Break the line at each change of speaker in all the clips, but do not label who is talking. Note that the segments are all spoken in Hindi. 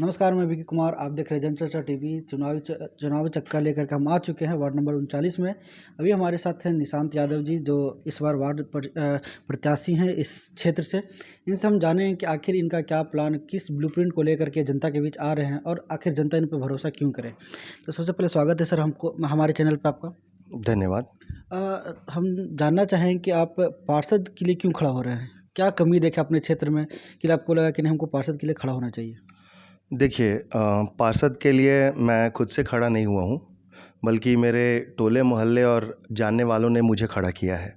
नमस्कार, मैं विकी कुमार। आप देख रहे हैं जनचर्चा टीवी। चुनावी चक्का लेकर के हम आ चुके हैं वार्ड नंबर 39 में। अभी हमारे साथ हैं निशांत यादव जी, जो इस बार वार्ड प्रत्याशी हैं इस क्षेत्र से। इनसे हम जानें कि आखिर इनका क्या प्लान, किस ब्लूप्रिंट को लेकर के जनता के बीच आ रहे हैं और आखिर जनता इन पर भरोसा क्यों करे। तो सबसे पहले स्वागत है सर हमको हमारे चैनल पर आपका।
धन्यवाद।
हम जानना चाहें कि आप पार्षद के लिए क्यों खड़ा हो रहे हैं? क्या कमी देखे अपने क्षेत्र में कि आपको लगा कि नहीं, हमको पार्षद के लिए खड़ा होना चाहिए?
देखिए, पार्षद के लिए मैं खुद से खड़ा नहीं हुआ हूँ, बल्कि मेरे टोले मोहल्ले और जानने वालों ने मुझे खड़ा किया है।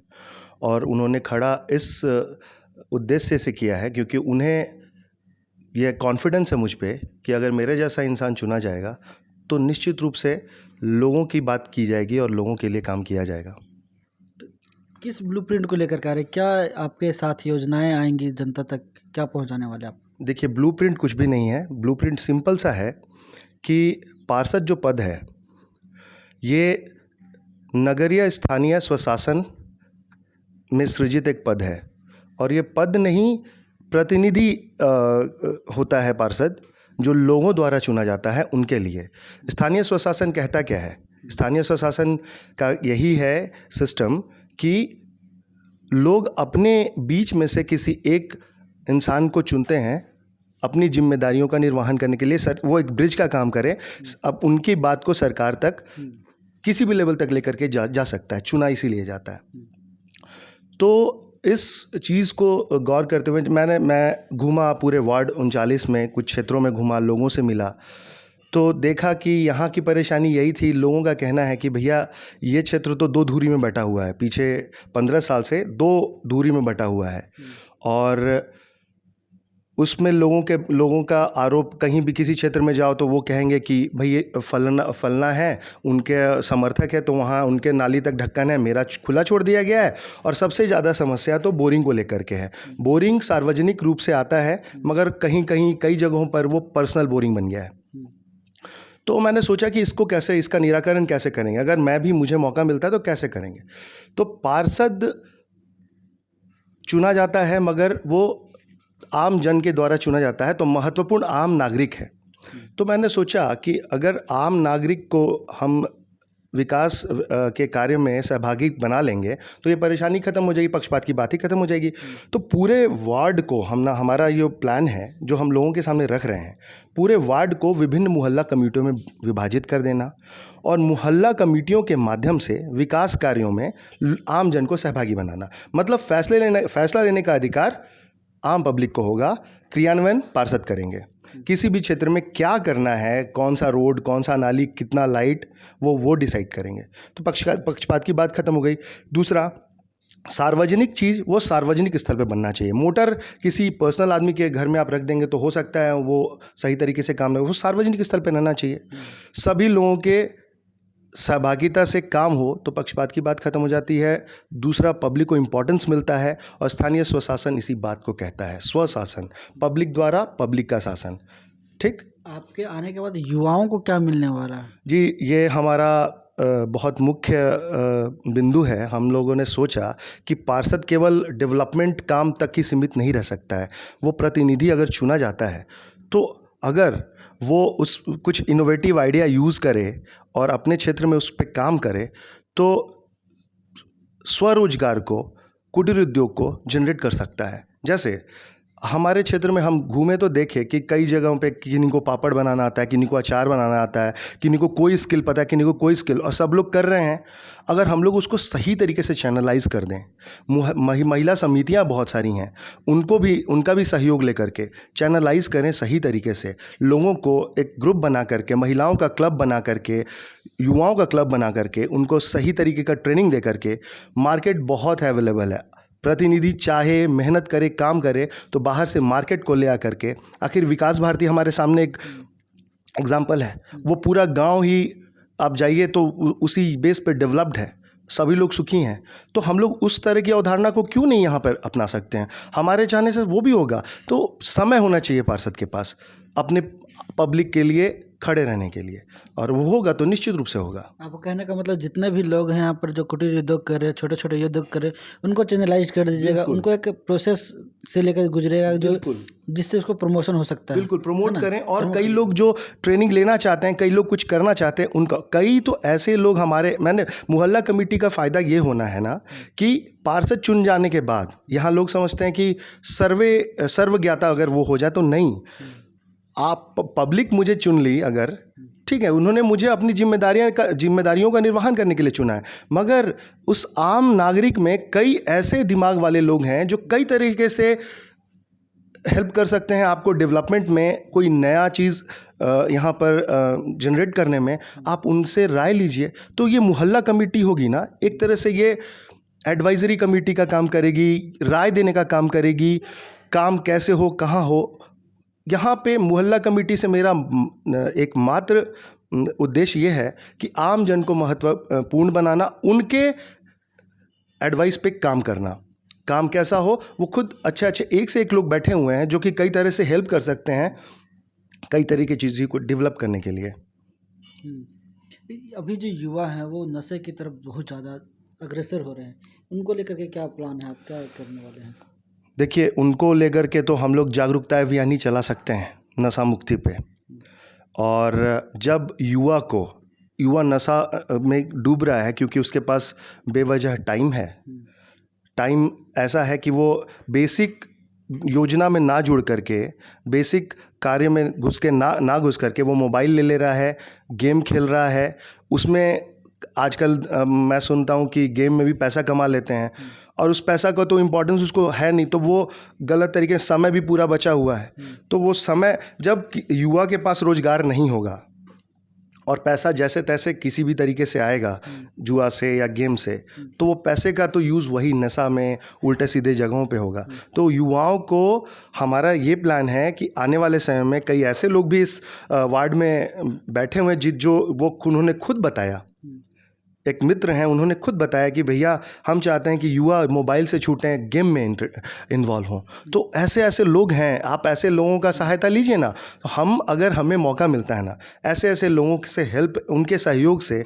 और उन्होंने खड़ा इस उद्देश्य से किया है क्योंकि उन्हें यह कॉन्फिडेंस है मुझ पे कि अगर मेरे जैसा इंसान चुना जाएगा तो निश्चित रूप से लोगों की बात की जाएगी और लोगों के लिए काम किया जाएगा।
किस ब्लूप्रिंट को लेकर के आ रहे हैं? क्या आपके साथ योजनाएं आएंगी जनता तक? क्या पहुंचाने वाले आप?
देखिए, ब्लूप्रिंट कुछ भी नहीं है। ब्लूप्रिंट सिंपल सा है कि पार्षद जो पद है ये नगरीय स्थानीय स्वशासन में सृजित एक पद है और ये पद नहीं, प्रतिनिधि होता है पार्षद, जो लोगों द्वारा चुना जाता है उनके लिए। स्थानीय स्वशासन कहता क्या है? स्थानीय स्वशासन का यही है सिस्टम कि लोग अपने बीच में से किसी एक इंसान को चुनते हैं अपनी जिम्मेदारियों का निर्वहन करने के लिए। वो एक ब्रिज का काम करे, अब उनकी बात को सरकार तक किसी भी लेवल तक लेकर के जा सकता है। चुना इसीलिए जाता है। तो इस चीज़ को गौर करते हुए मैं घूमा पूरे वार्ड 39 में, कुछ क्षेत्रों में घूमा, लोगों से मिला, तो देखा कि यहाँ की परेशानी यही थी। लोगों का कहना है कि भैया ये क्षेत्र तो 2 धुरी में बटा हुआ है, पीछे 15 साल से 2 धुरी में बटा हुआ है और उसमें लोगों का आरोप, कहीं भी किसी क्षेत्र में जाओ तो वो कहेंगे कि भाई ये फलना है, उनके समर्थक है तो वहाँ उनके नाली तक ढक्कन है, मेरा खुला छोड़ दिया गया है। और सबसे ज़्यादा समस्या तो बोरिंग को लेकर के है। बोरिंग सार्वजनिक रूप से आता है मगर कई जगहों पर वो पर्सनल बोरिंग बन गया है। तो मैंने सोचा कि इसका निराकरण कैसे करेंगे, अगर मुझे मौका मिलता है तो कैसे करेंगे। तो पार्षद चुना जाता है मगर वो आम जन के द्वारा चुना जाता है, तो महत्वपूर्ण आम नागरिक है। तो मैंने सोचा कि अगर आम नागरिक को हम विकास के कार्य में सहभागी बना लेंगे तो ये परेशानी खत्म हो जाएगी, पक्षपात की बात ही खत्म हो जाएगी। तो पूरे वार्ड को हमारा ये प्लान है जो हम लोगों के सामने रख रहे हैं, पूरे वार्ड को विभिन्न मोहल्ला कमेटियों में विभाजित कर देना और मोहल्ला कमेटियों के माध्यम से विकास कार्यों में आम जन को सहभागी बनाना। मतलब फैसला लेने का अधिकार आम पब्लिक को होगा, क्रियान्वयन पार्षद करेंगे। किसी भी क्षेत्र में क्या करना है, कौन सा रोड, कौन सा नाली, कितना लाइट, वो डिसाइड करेंगे। तो पक्षपात की बात खत्म हो गई। दूसरा, सार्वजनिक चीज़ वो सार्वजनिक स्थल पे बनना चाहिए। मोटर किसी पर्सनल आदमी के घर में आप रख देंगे तो हो सकता है वो सही तरीके से काम नहीं, वो सार्वजनिक स्थल पे रहना चाहिए। सभी लोगों के सहभागिता से काम हो तो पक्षपात की बात खत्म हो जाती है। दूसरा, पब्लिक को इम्पोर्टेंस मिलता है और स्थानीय स्वशासन इसी बात को कहता है, स्वशासन, पब्लिक द्वारा पब्लिक का शासन। ठीक।
आपके आने के बाद युवाओं को क्या मिलने वाला है? जी,
ये हमारा बहुत मुख्य बिंदु है। हम लोगों ने सोचा कि पार्षद केवल डेवलपमेंट काम तक ही सीमित नहीं रह सकता है। वो प्रतिनिधि अगर चुना जाता है तो अगर वो कुछ इनोवेटिव आइडिया यूज़ करे और अपने क्षेत्र में उस पर काम करे तो स्वरोजगार को, कुटीर उद्योग को जनरेट कर सकता है। जैसे हमारे क्षेत्र में हम घूमे तो देखे कि कई जगहों पे किन्हीं को पापड़ बनाना आता है, किन्हीं को अचार बनाना आता है, किन्हीं को कोई स्किल पता है, किन्हीं को कोई स्किल, और सब लोग कर रहे हैं। अगर हम लोग उसको सही तरीके से चैनलाइज कर दें, महिला समितियां बहुत सारी हैं, उनका भी सहयोग लेकर के चैनलाइज करें सही तरीके से, लोगों को एक ग्रुप बना करके, महिलाओं का क्लब बना करके, युवाओं का क्लब बना करके, उनको सही तरीके का ट्रेनिंग दे करके, मार्केट बहुत अवेलेबल है। प्रतिनिधि चाहे मेहनत करे, काम करे तो बाहर से मार्केट को ले आकर के, आखिर विकास भारती हमारे सामने एक एग्जाम्पल है। वो पूरा गांव ही आप जाइए तो उसी बेस पे डेवलप्ड है, सभी लोग सुखी हैं। तो हम लोग उस तरह की अवधारणा को क्यों नहीं यहाँ पर अपना सकते हैं? हमारे चाहने से वो भी होगा। तो समय होना चाहिए पार्षद के पास अपने पब्लिक के लिए खड़े रहने के लिए, और वो होगा तो निश्चित रूप से होगा।
आपको कहने का मतलब जितने भी लोग हैं यहाँ पर जो कुटीर उद्योग कर रहे हैं, छोटे छोटे उद्योग कर रहे हैं, उनको चैनलाइज कर दीजिएगा,
बिल्कुल।
उनको एक प्रोसेस से लेकर गुजरेगा जो
बिल्कुल।
जिससे उसको प्रमोशन हो सकता है।
बिल्कुल
है
प्रमोट
ना?
करें, और
प्रमोट
कई
करें।
लोग जो ट्रेनिंग लेना चाहते हैं, कई लोग कुछ करना चाहते हैं, उनका कई तो ऐसे लोग हमारे, मैंने मोहल्ला कमेटी का फ़ायदा ये होना है ना कि पार्षद चुन जाने के बाद यहाँ लोग समझते हैं कि सर्वज्ञाता अगर वो हो जाए, तो नहीं। आप पब्लिक मुझे चुन ली अगर, ठीक है, उन्होंने मुझे अपनी जिम्मेदारियों का निर्वहन करने के लिए चुना है, मगर उस आम नागरिक में कई ऐसे दिमाग वाले लोग हैं जो कई तरीके से हेल्प कर सकते हैं आपको डेवलपमेंट में, कोई नया चीज़ यहाँ पर जनरेट करने में। आप उनसे राय लीजिए, तो ये मोहल्ला कमेटी होगी ना, एक तरह से ये एडवाइजरी कमेटी का काम करेगी, राय देने का काम करेगी, काम कैसे हो, कहाँ हो। यहाँ पे मोहल्ला कमेटी से मेरा एकमात्र उद्देश्य ये है कि आम जन को महत्वपूर्ण बनाना, उनके एडवाइस पे काम करना। काम कैसा हो, वो खुद अच्छे अच्छे एक से एक लोग बैठे हुए हैं जो कि कई तरह से हेल्प कर सकते हैं कई तरह की चीज़ों को डेवलप करने के लिए।
अभी जो युवा हैं वो नशे की तरफ बहुत ज़्यादा अग्रसर हो रहे हैं, उनको लेकर के क्या प्लान है, आप क्या करने वाले हैं?
देखिए, उनको लेकर के तो हम लोग जागरूकता अभियान ही चला सकते हैं नशा मुक्ति पे। और जब युवा नशा में डूब रहा है क्योंकि उसके पास बेवजह टाइम है, टाइम ऐसा है कि वो बेसिक योजना में ना जुड़ करके, बेसिक कार्य में घुस के ना घुस करके वो मोबाइल ले ले रहा है, गेम खेल रहा है। उसमें आजकल मैं सुनता हूँ कि गेम में भी पैसा कमा लेते हैं, और उस पैसा का तो इम्पोर्टेंस उसको है नहीं, तो वो गलत तरीके से, समय भी पूरा बचा हुआ है, तो वो समय, जब युवा के पास रोजगार नहीं होगा और पैसा जैसे तैसे किसी भी तरीके से आएगा जुआ से या गेम से, तो वो पैसे का तो यूज़ वही नशा में, उल्टे सीधे जगहों पे होगा। तो युवाओं को हमारा ये प्लान है कि आने वाले समय में कई ऐसे लोग भी इस वार्ड में बैठे हुए हैं जो उन्होंने खुद बताया, एक मित्र हैं, उन्होंने खुद बताया कि भैया हम चाहते हैं कि युवा मोबाइल से छूटें, गेम में इन्वॉल्व हों। तो ऐसे ऐसे लोग हैं, आप ऐसे लोगों का सहायता लीजिए ना। हम, अगर हमें मौका मिलता है ना, ऐसे ऐसे लोगों से हेल्प, उनके सहयोग से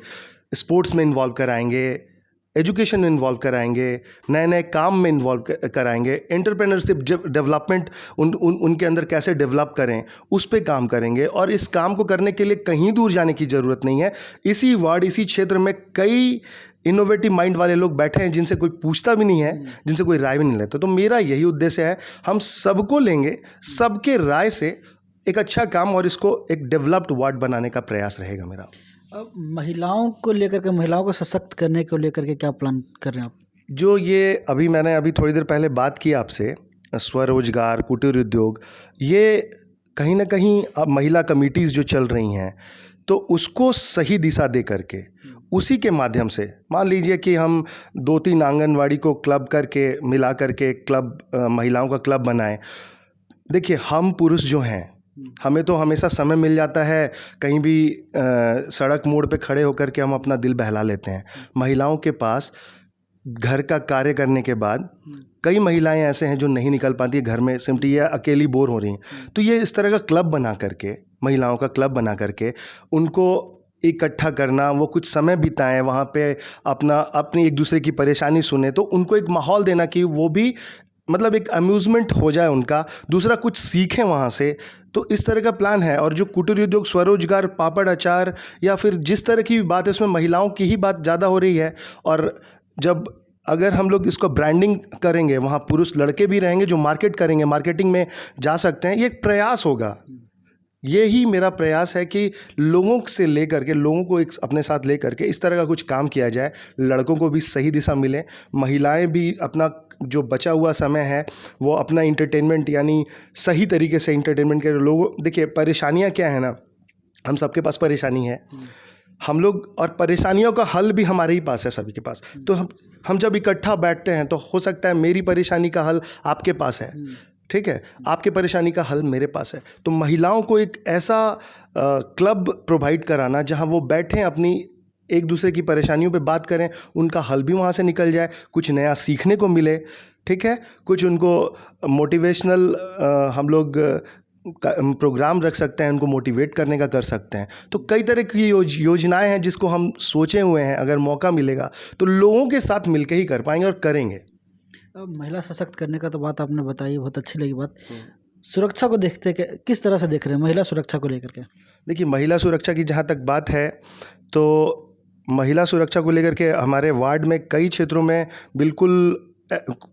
स्पोर्ट्स में इन्वॉल्व कराएंगे, एजुकेशन में इन्वॉल्व कराएंगे, नए नए काम में इन्वॉल्व कराएंगे, एंटरप्रेन्योरशिप डेवलपमेंट उनके अंदर कैसे डेवलप करें, उस पे काम करेंगे। और इस काम को करने के लिए कहीं दूर जाने की ज़रूरत नहीं है। इसी वार्ड, इसी क्षेत्र में कई इनोवेटिव माइंड वाले लोग बैठे हैं जिनसे कोई पूछता भी नहीं है, जिनसे कोई राय भी नहीं लेता। तो मेरा यही उद्देश्य है, हम सबको लेंगे, सबके राय से एक अच्छा काम और इसको एक डेवलप्ड वार्ड बनाने का प्रयास रहेगा मेरा।
अब महिलाओं को लेकर के, महिलाओं को सशक्त करने को लेकर के क्या प्लान कर रहे हैं आप?
जो ये मैंने अभी थोड़ी देर पहले बात की आपसे, स्वरोजगार, कुटीर उद्योग, ये कहीं ना कहीं अब महिला कमिटीज़ जो चल रही हैं, तो उसको सही दिशा दे करके, उसी के माध्यम से, मान लीजिए कि हम 2-3 आंगनवाड़ी को क्लब करके, मिला करके क्लब, महिलाओं का क्लब बनाएं। देखिए, हम पुरुष जो हैं, हमें तो हमेशा समय मिल जाता है, कहीं भी सड़क मोड़ पे खड़े होकर के हम अपना दिल बहला लेते हैं। महिलाओं के पास घर का कार्य करने के बाद कई महिलाएं ऐसे हैं जो नहीं निकल पाती, घर में सिमटी या अकेली बोर हो रही हैं। तो ये इस तरह का क्लब बना करके, महिलाओं का क्लब बना करके उनको इकट्ठा करना, वो कुछ समय बिताएं वहाँ पे, अपनी एक दूसरे की परेशानी सुने, तो उनको एक माहौल देना कि वो भी, मतलब एक अम्यूज़मेंट हो जाए उनका, दूसरा कुछ सीखें वहाँ से। तो इस तरह का प्लान है। और जो कुटीर उद्योग, स्वरोजगार, पापड़ अचार या फिर जिस तरह की बात है, उसमें महिलाओं की ही बात ज़्यादा हो रही है। और जब अगर हम लोग इसको ब्रांडिंग करेंगे, वहाँ पुरुष लड़के भी रहेंगे जो मार्केट करेंगे, मार्केटिंग में जा सकते हैं। ये एक प्रयास होगा, ये ही मेरा प्रयास है कि लोगों से लेकर के, लोगों को एक अपने साथ लेकर के इस तरह का कुछ काम किया जाए, लड़कों को भी सही दिशा मिले, महिलाएं भी अपना जो बचा हुआ समय है वो अपना इंटरटेनमेंट, यानी सही तरीके से इंटरटेनमेंट करें। लोगों, देखिए परेशानियां क्या है ना, हम सबके पास परेशानी है, हम लोग, और परेशानियों का हल भी हमारे ही पास है, सभी के पास। तो हम जब इकट्ठा बैठते हैं तो हो सकता है मेरी परेशानी का हल आपके पास है, ठीक है, आपके परेशानी का हल मेरे पास है। तो महिलाओं को एक ऐसा क्लब प्रोवाइड कराना जहां वो बैठें, अपनी एक दूसरे की परेशानियों पे बात करें, उनका हल भी वहाँ से निकल जाए, कुछ नया सीखने को मिले, ठीक है, कुछ उनको मोटिवेशनल हम लोग प्रोग्राम रख सकते हैं, उनको मोटिवेट करने का कर सकते हैं। तो कई तरह की योजनाएं हैं जिसको हम सोचे हुए हैं, अगर मौका मिलेगा तो लोगों के साथ मिलकर ही कर पाएंगे और करेंगे।
महिला सशक्त करने का तो बात आपने बताई, बहुत अच्छी लगी बात। सुरक्षा को देखते किस तरह से देख रहे हैं महिला सुरक्षा को लेकर के?
देखिए, महिला सुरक्षा की जहाँ तक बात है तो महिला सुरक्षा को लेकर के हमारे वार्ड में कई क्षेत्रों में बिल्कुल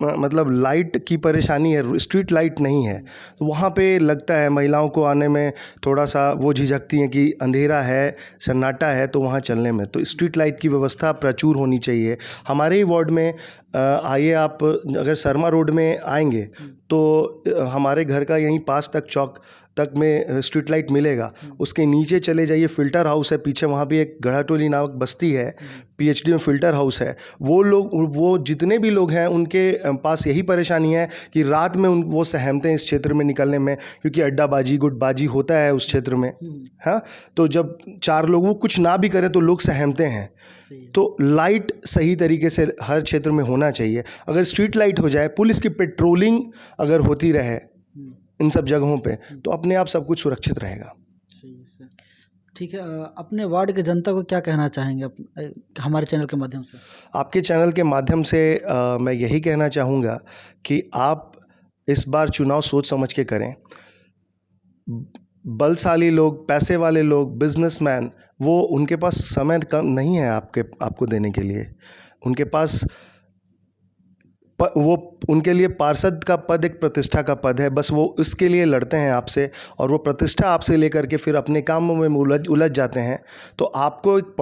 मतलब लाइट की परेशानी है, स्ट्रीट लाइट नहीं है। तो वहाँ पे लगता है महिलाओं को आने में थोड़ा सा वो झिझकती हैं कि अंधेरा है, सन्नाटा है, तो वहाँ चलने में तो स्ट्रीट लाइट की व्यवस्था प्रचुर होनी चाहिए। हमारे ही वार्ड में आइए आप, अगर शर्मा रोड में आएंगे तो हमारे घर का यहीं पास तक चौक तक में स्ट्रीट लाइट मिलेगा। उसके नीचे चले जाइए, फ़िल्टर हाउस है पीछे, वहाँ भी एक गढ़ाटोली नामक बस्ती है, पीएचडी में फ़िल्टर हाउस है। वो जितने भी लोग हैं उनके पास यही परेशानी है कि रात में वो सहमते हैं इस क्षेत्र में निकलने में, क्योंकि अड्डाबाजी गुटबाजी होता है उस क्षेत्र में। हाँ, तो जब 4 लोग वो कुछ ना भी करें तो लोग सहमते हैं। तो लाइट सही तरीके से हर क्षेत्र में होना चाहिए। अगर स्ट्रीट लाइट हो जाए, पुलिस की पेट्रोलिंग अगर होती रहे इन सब जगहों पे, तो अपने आप सब कुछ सुरक्षित रहेगा।
ठीक है, अपने वार्ड के जनता को क्या कहना चाहेंगे हमारे चैनल के माध्यम से? आपके
चैनल के माध्यम से मैं यही कहना चाहूँगा कि आप इस बार चुनाव सोच समझ के करें। बलशाली लोग, पैसे वाले लोग, बिजनेसमैन, वो उनके पास समय कम नहीं है आपको देने के लिए। उनके पास वो उनके लिए पार्षद का पद एक प्रतिष्ठा का पद है, बस वो उसके लिए लड़ते हैं आपसे, और वो प्रतिष्ठा आपसे लेकर के फिर अपने कामों में उलझ जाते हैं। तो आपको एक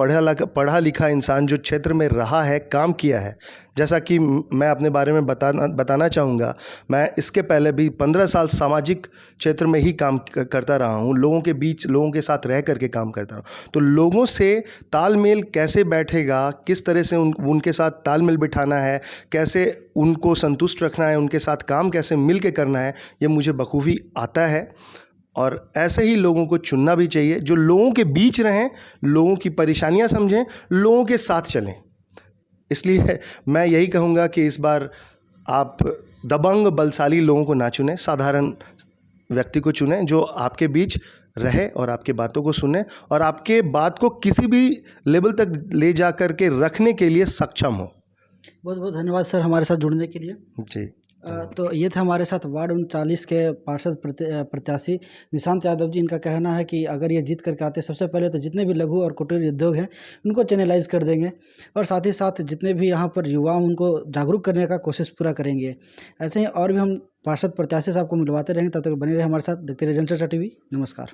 पढ़ा लिखा इंसान जो क्षेत्र में रहा है, काम किया है, जैसा कि मैं अपने बारे में बताना चाहूँगा, मैं इसके पहले भी 15 साल सामाजिक क्षेत्र में ही काम करता रहा हूँ, लोगों के बीच, लोगों के साथ रह करके काम करता रहा हूँ। तो लोगों से तालमेल कैसे बैठेगा, किस तरह से उनके साथ तालमेल बिठाना है, कैसे उनको संतुष्ट रखना है, उनके साथ काम कैसे मिल के करना है, ये मुझे बखूबी आता है। और ऐसे ही लोगों को चुनना भी चाहिए जो लोगों के बीच रहें, लोगों की परेशानियां समझें, लोगों के साथ चलें। इसलिए मैं यही कहूँगा कि इस बार आप दबंग बलशाली लोगों को ना चुनें, साधारण व्यक्ति को चुनें जो आपके बीच रहे और आपकी बातों को सुने और आपके बात को किसी भी लेवल तक ले जा कर के रखने के लिए सक्षम हो।
बहुत बहुत धन्यवाद सर हमारे साथ जुड़ने के लिए।
जी।
तो ये थे हमारे साथ वार्ड 39 के पार्षद प्रत्याशी निशांत यादव जी। इनका कहना है कि अगर ये जीत करके आते, सबसे पहले तो जितने भी लघु और कुटीर उद्योग हैं उनको चैनलाइज कर देंगे, और साथ ही साथ जितने भी यहाँ पर युवा उनको जागरूक करने का कोशिश पूरा करेंगे। ऐसे ही और भी हम पार्षद प्रत्याशी साहब को मिलवाते रहेंगे। तब तक बने रहे हमारे साथ, देखते रहिए जनचर्चा टीवी। नमस्कार।